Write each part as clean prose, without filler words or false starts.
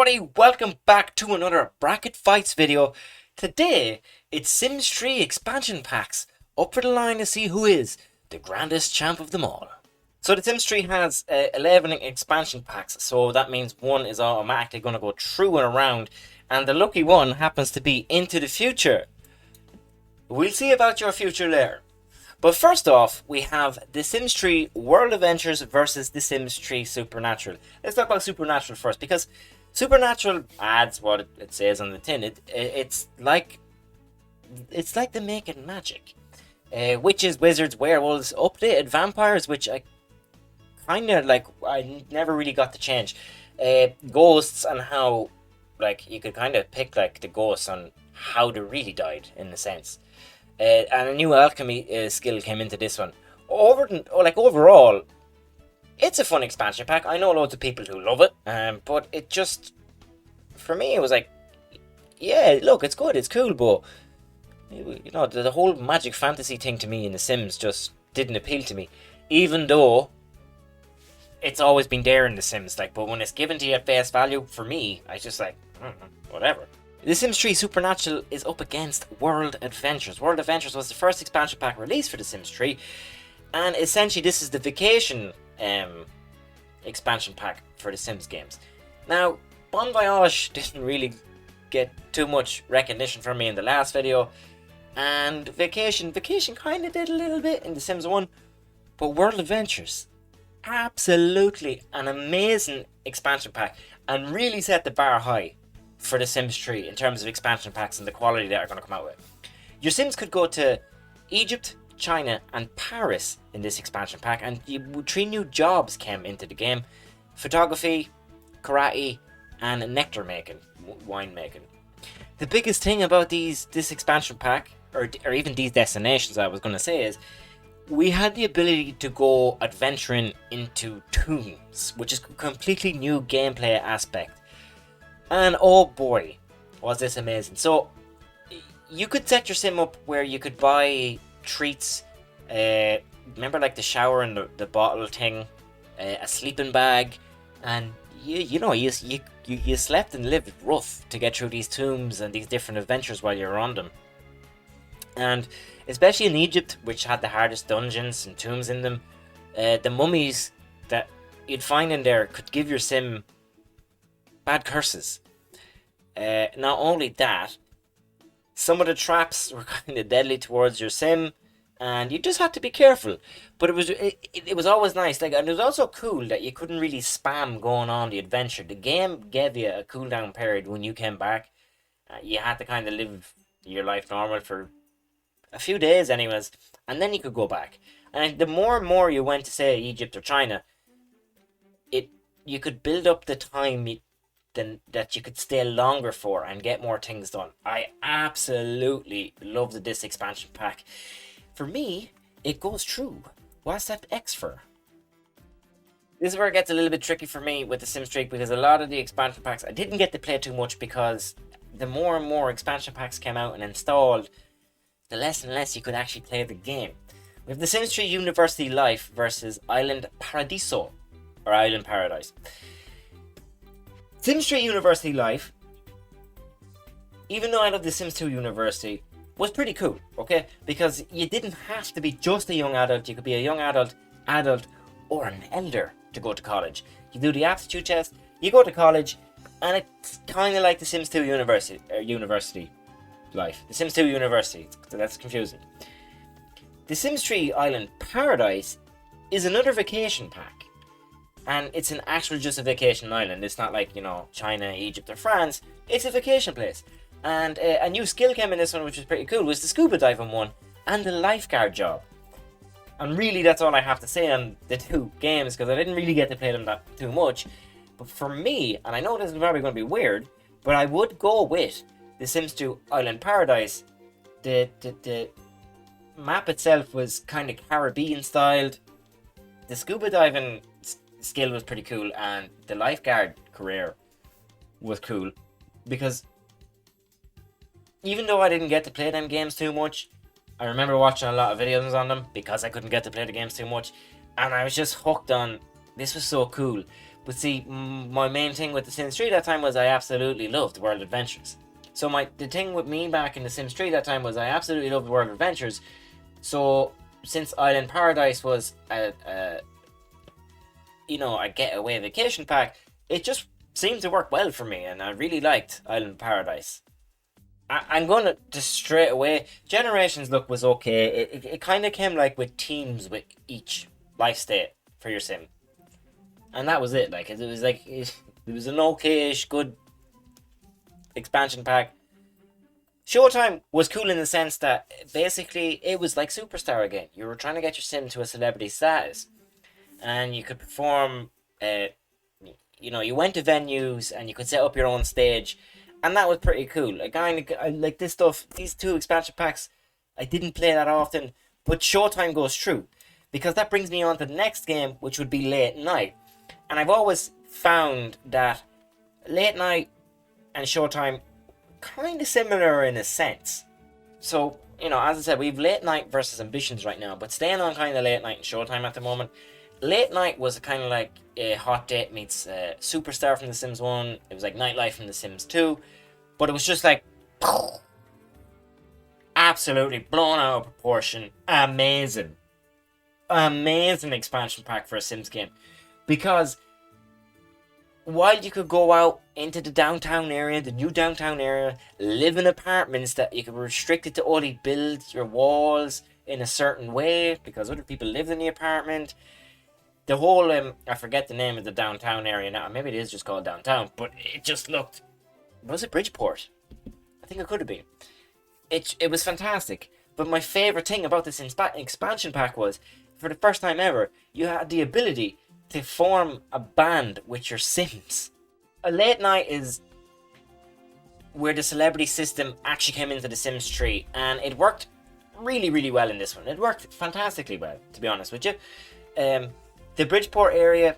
everybody, welcome back to another Bracket Fights video. Today, it's Sims 3 expansion packs, up for the line to see who is the grandest champ of them all. So the Sims 3 has 11 expansion packs, so that means one is automatically going to go through and around, and the lucky one happens to be Into the Future. We'll see about your future later. But first off, we have The Sims 3 World Adventures versus The Sims 3 Supernatural. Let's talk about Supernatural first, because Supernatural adds what it says on the tin. It's like the making magic. Witches, wizards, werewolves, updated vampires, which I never really got to change. Ghosts, and how you could kind of pick the ghosts on how they really died, in a sense. And a new alchemy skill came into this one. Overall, it's a fun expansion pack. I know loads of people who love it, but it just, for me, it was like, yeah, look, it's good, it's cool, but you know, the whole magic fantasy thing to me in The Sims just didn't appeal to me, even though it's always been there in The Sims. But when it's given to you at face value, for me, I just whatever. The Sims 3 Supernatural is up against World Adventures. World Adventures was the first expansion pack released for The Sims 3, and essentially this is the vacation expansion pack for The Sims games. Now, Bon Voyage didn't really get too much recognition from me in the last video, and Vacation kind of did a little bit in The Sims 1, but World Adventures, absolutely an amazing expansion pack, and really set the bar high for The Sims 3 in terms of expansion packs and the quality they are going to come out with. Your Sims could go to Egypt, China and Paris in this expansion pack, and 3 new jobs came into the game: photography, karate and nectar making, wine making. The biggest thing about this expansion pack, or even these destinations, I was going to say, is we had the ability to go adventuring into tombs, which is a completely new gameplay aspect. And oh boy, was this amazing. So you could set your sim up where you could buy treats, remember the shower and the bottle thing, a sleeping bag, and you slept and lived rough to get through these tombs and these different adventures while you're on them. And especially in Egypt, which had the hardest dungeons and tombs in them, the mummies that you'd find in there could give your sim bad curses. Not only that, some of the traps were kind of deadly towards your sim, and you just had to be careful. But it was always nice. And it was also cool that you couldn't really spam going on the adventure. The game gave you a cooldown period when you came back. You had to kind of live your life normal for a few days anyways, and then you could go back. And the more and more you went to, say, Egypt or China, you could build up the time that you could stay longer for and get more things done. I absolutely loved this expansion pack. For me, it goes through. What's that X for? This is where it gets a little bit tricky for me with the Sims 3, because a lot of the expansion packs I didn't get to play too much, because the more and more expansion packs came out and installed, the less and less you could actually play the game. We have the Sims 3 University Life versus Island Paradiso, or Island Paradise. Sims 3 University Life, even though I love the Sims 2 University, was pretty cool, okay? Because you didn't have to be just a young adult. You could be a young adult, or an elder to go to college. You do the aptitude test, you go to college, and it's kind of like the Sims 2 University Life. The Sims 2 University, so that's confusing. The Sims 3 Island Paradise is another vacation pack. And it's an actual just a vacation island. It's not like, China, Egypt or France. It's a vacation place. And a new skill came in this one, which was pretty cool, was the scuba diving one and the lifeguard job. And really, that's all I have to say on the 2 games, because I didn't really get to play them that too much. But for me, and I know this is probably going to be weird, but I would go with the Sims 2 Island Paradise. The map itself was kind of Caribbean styled. The scuba diving skill was pretty cool, and the lifeguard career was cool, because even though I didn't get to play them games too much, I remember watching a lot of videos on them because I couldn't get to play the games too much, and I was just hooked on, this was so cool. But see, my main thing with The Sims 3 that time was I absolutely loved World Adventures. So the thing with me back in The Sims 3 that time was I absolutely loved World Adventures. So since Island Paradise was a getaway vacation pack, it just seemed to work well for me, and I really liked Island Paradise. I'm gonna just straight away. Generations look was okay. It kind of came like with teams with each life state for your sim, and that was it. Like it was an okayish good expansion pack. Showtime was cool in the sense that basically it was like Superstar again. You were trying to get your sim to a celebrity status, and you could perform. You went to venues and you could set up your own stage, and that was pretty cool. I like this stuff. These two expansion packs, I didn't play that often, but Showtime goes through, because that brings me on to the next game, which would be Late Night. And I've always found that Late Night and Showtime kind of similar in a sense. So, as I said, we've Late Night versus Ambitions right now, but staying on kind of Late Night and Showtime at the moment. Late Night was kind of like a Hot Date meets Superstar from The Sims 1. It was like Nightlife from The Sims 2. But it was just like absolutely blown out of proportion. Amazing. Amazing expansion pack for a Sims game. Because while you could go out into the downtown area, the new downtown area, live in apartments that you could be restricted to only build your walls in a certain way because other people lived in the apartment. The whole, I forget the name of the downtown area now. Maybe it is just called downtown, but it just looked... Was it Bridgeport? I think it could have been. It was fantastic. But my favourite thing about this expansion pack was, for the first time ever, you had the ability to form a band with your Sims. A Late Night is where the celebrity system actually came into the Sims 3, and it worked really, really well in this one. It worked fantastically well, to be honest with you. The Bridgeport area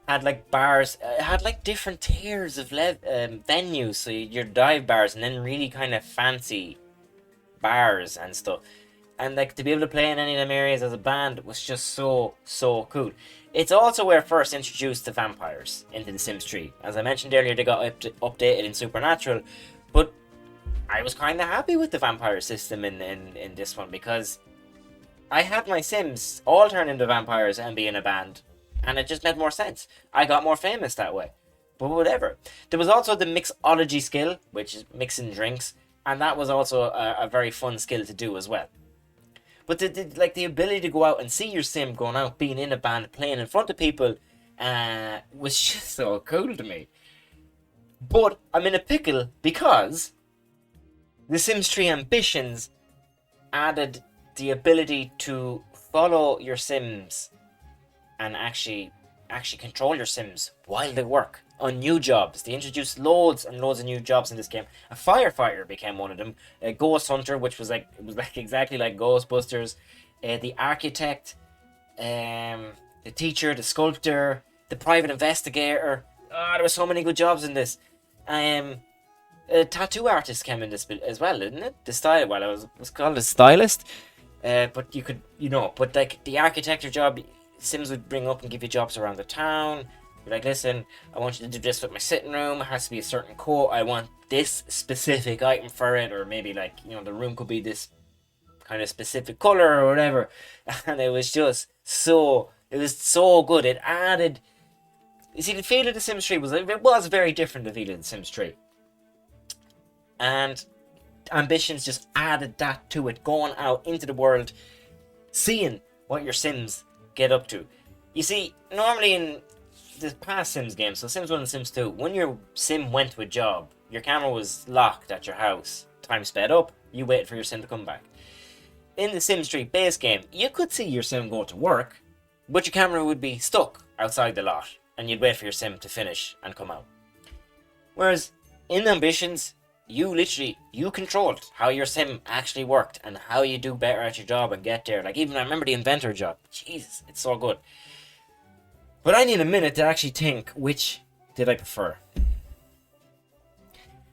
had like bars, it had like different tiers of venues. So your dive bars and then really kind of fancy bars and stuff. And like to be able to play in any of them areas as a band was just so cool. It's also where first introduced the vampires into The Sims 3. As I mentioned earlier, they got updated in Supernatural, but I was kind of happy with the vampire system in this one, because I had my Sims all turn into vampires and be in a band, and it just made more sense. I got more famous that way. But whatever. There was also the mixology skill, which is mixing drinks, and that was also a very fun skill to do as well. But the ability to go out and see your Sim going out, being in a band, playing in front of people, was just so cool to me. But I'm in a pickle because The Sims 3 Ambitions added the ability to follow your Sims and actually control your Sims while they work on new jobs. They introduced loads and loads of new jobs in this game. A firefighter became one of them. A ghost hunter, which was exactly like Ghostbusters. The architect, the teacher, the sculptor, the private investigator. There were so many good jobs in this. A tattoo artist came in this as well, didn't it? The style, well, it was called a stylist. But you could, but like the architecture job, Sims would bring up and give you jobs around the town. Be like, listen, I want you to do this with my sitting room. It has to be a certain coat. I want this specific item for it, or maybe like the room could be this kind of specific color or whatever. And it was just so good. It added. You see, the feel of The Sims 3 was very different. The feel of The Sims 3, and Ambitions just added that to it, going out into the world, seeing what your Sims get up to. You see, normally in the past Sims games, so Sims 1 and Sims 2, when your Sim went to a job, your camera was locked at your house. Time sped up, you waited for your Sim to come back. In the Sims 3 base game, you could see your Sim go to work, but your camera would be stuck outside the lot, and you'd wait for your Sim to finish and come out. Whereas in Ambitions, you controlled how your Sim actually worked and how you do better at your job and get there. Like, even I remember the inventor job. Jesus, it's so good. But I need a minute to actually think, which did I prefer?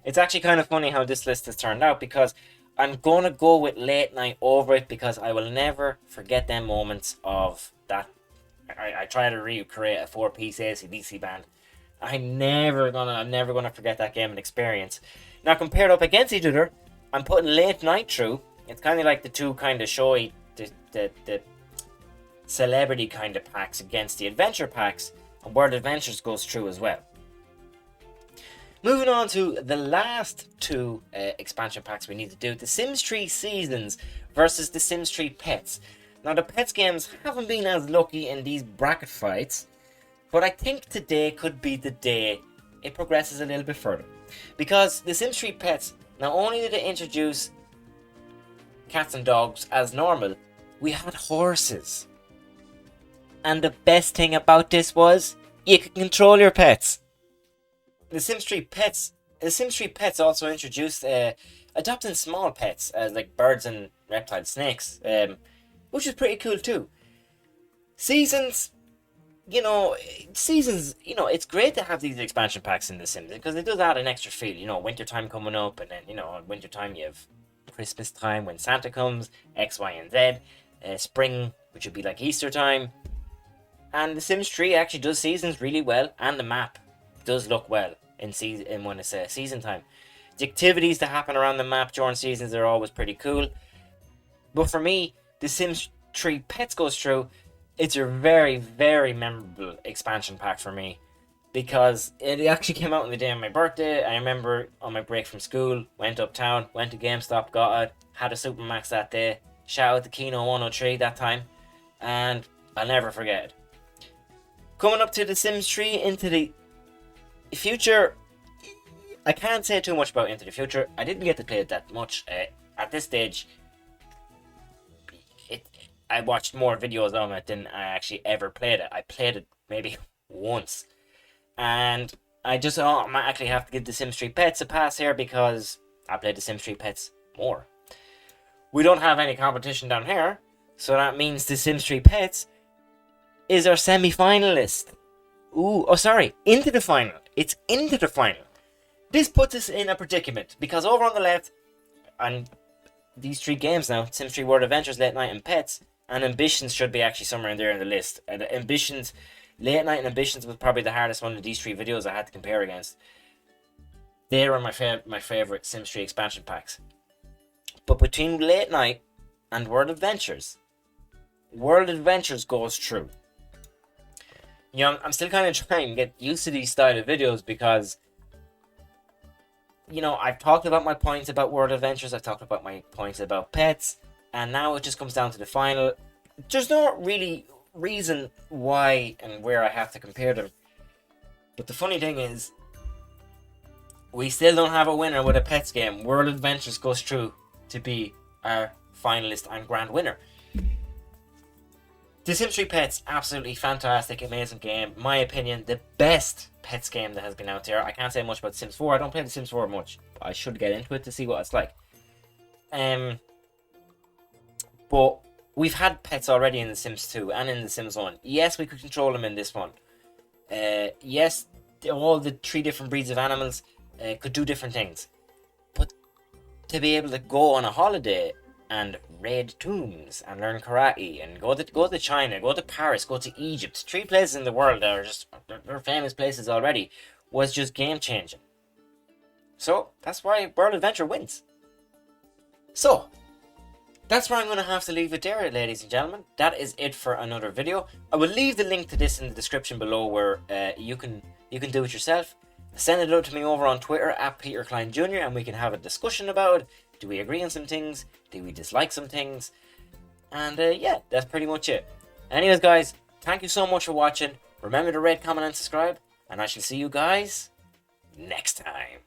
It's actually kind of funny how this list has turned out, because I'm going to go with Late Night over it, because I will never forget them moments of that I try to recreate a 4-piece AC/DC band. I'm never gonna forget that game and experience. Now compared up against each other, I'm putting Late Night through. It's kind of like the two kind of showy, the celebrity kind of packs against the adventure packs, and World Adventures goes through as well. Moving on to the last two expansion packs we need to do, The Sims 3 Seasons versus The Sims 3 Pets. Now the Pets games haven't been as lucky in these bracket fights, but I think today could be the day it progresses a little bit further. Because The Sims 3 Pets, not only did it introduce cats and dogs as normal, we had horses. And the best thing about this was, you could control your pets. The Sims 3 Pets also introduced adopting small pets, like birds and reptile snakes, which is pretty cool too. Seasons, it's great to have these expansion packs in The Sims because it does add an extra feel. Wintertime coming up, and then, wintertime you have Christmas time when Santa comes, X, Y, and Z. Spring, which would be like Easter time. And The Sims 3 actually does seasons really well, and the map does look well when it's season time. The activities that happen around the map during seasons are always pretty cool. But for me, The Sims 3 Pets goes through. It's a very, very memorable expansion pack for me because it actually came out on the day of my birthday. I remember on my break from school, went uptown, went to GameStop, got it, had a Supermax that day. Shout out to Kino 103 that time, and I'll never forget it. Coming up to The Sims 3 Into the Future, I can't say too much about Into the Future. I didn't get to play it that much. At this stage, I watched more videos on it than I actually ever played it. I played it maybe once. And I just automatically have to give The Sims 3 Pets a pass here because I played The Sims 3 Pets more. We don't have any competition down here, so that means The Sims 3 Pets is our semi-finalist. Into the final. It's into the final. This puts us in a predicament because over on the left, and these three games now, Sims 3 World Adventures, Late Night, and Pets, and Ambitions should be actually somewhere in there in the list. Ambitions, Late Night and Ambitions was probably the hardest one of these three videos I had to compare against. They are my favorite Sims 3 expansion packs. But between Late Night and World Adventures goes through. I'm still kind of trying to get used to these style of videos because, I've talked about my points about World Adventures, I've talked about my points about Pets, and now it just comes down to the final. There's no really reason why and where I have to compare them. But the funny thing is, we still don't have a winner with a Pets game. World Adventures goes through to be our finalist and grand winner. The Sims 3 Pets, absolutely fantastic, amazing game. My opinion, the best Pets game that has been out there. I can't say much about Sims 4. I don't play The Sims 4 much. I should get into it to see what it's like. But we've had pets already in The Sims 2 and in The Sims 1. Yes, we could control them in this one. Yes, all the 3 different breeds of animals could do different things. But to be able to go on a holiday and raid tombs and learn karate and go to China, go to Paris, go to Egypt, 3 places in the world that are just they're famous places already, was just game changing. So that's why World Adventure wins. So that's where I'm going to have to leave it there, ladies and gentlemen. That is it for another video. I will leave the link to this in the description below where you can do it yourself. Send it out to me over on Twitter at Peter Klein Jr. and we can have a discussion about it. Do we agree on some things? Do we dislike some things? And yeah, that's pretty much it. Anyways, guys, thank you so much for watching. Remember to rate, comment, and subscribe. And I shall see you guys next time.